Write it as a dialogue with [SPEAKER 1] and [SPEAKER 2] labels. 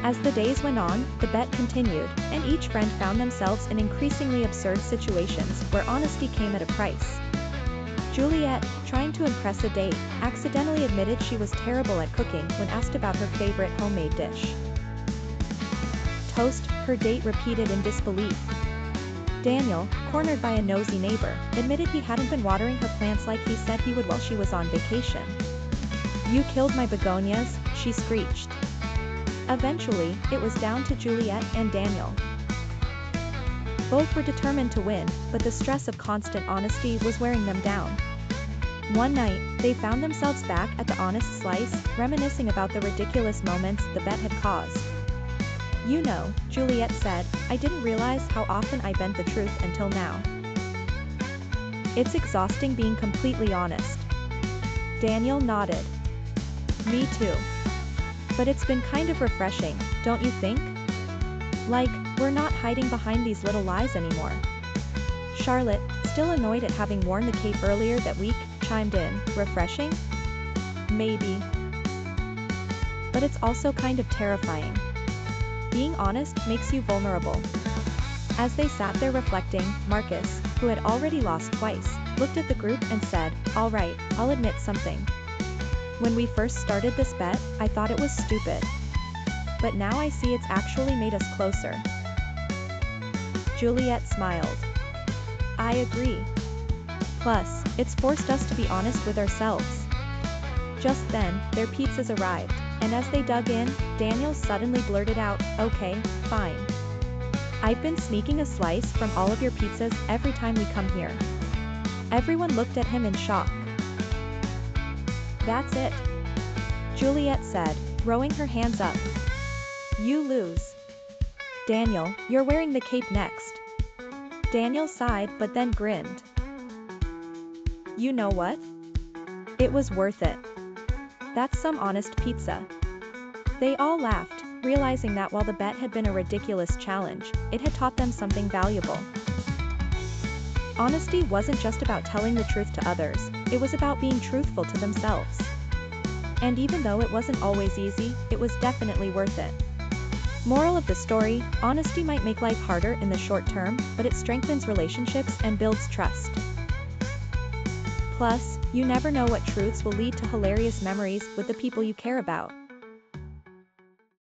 [SPEAKER 1] As the days went on, the bet continued, and each friend found themselves in increasingly absurd situations where honesty came at a price. Juliet, trying to impress a date, accidentally admitted she was terrible at cooking when asked about her favorite homemade dish. Toast, her date repeated in disbelief. Daniel, cornered by a nosy neighbor, admitted he hadn't been watering her plants like he said he would while she was on vacation. "You killed my begonias," she screeched. Eventually, it was down to Juliet and Daniel. Both were determined to win, but the stress of constant honesty was wearing them down. One night, they found themselves back at the Honest Slice, reminiscing about the ridiculous moments the bet had caused. "You know," Juliet said, "I didn't realize how often I bent the truth until now. It's exhausting being completely honest." Daniel nodded. "Me too. But it's been kind of refreshing, don't you think? Like, we're not hiding behind these little lies anymore." Charlotte, still annoyed at having worn the cape earlier that week, chimed in, "Refreshing? Maybe. But it's also kind of terrifying. Being honest makes you vulnerable." As they sat there reflecting, Marcus, who had already lost twice, looked at the group and said, "All right, I'll admit something. When we first started this bet, I thought it was stupid. But now I see it's actually made us closer." Juliet smiled. "I agree. Plus, it's forced us to be honest with ourselves." Just then, their pizzas arrived, and as they dug in, Daniel suddenly blurted out, "Okay, fine. I've been sneaking a slice from all of your pizzas every time we come here." Everyone looked at him in shock. "That's it," Juliet said, throwing her hands up. "You lose. Daniel, you're wearing the cape next." Daniel sighed but then grinned. "You know what? It was worth it. That's some honest pizza." They all laughed, realizing that while the bet had been a ridiculous challenge, it had taught them something valuable. Honesty wasn't just about telling the truth to others, it was about being truthful to themselves. And even though it wasn't always easy, it was definitely worth it. Moral of the story: honesty might make life harder in the short term, but it strengthens relationships and builds trust. Plus, you never know what truths will lead to hilarious memories with the people you care about.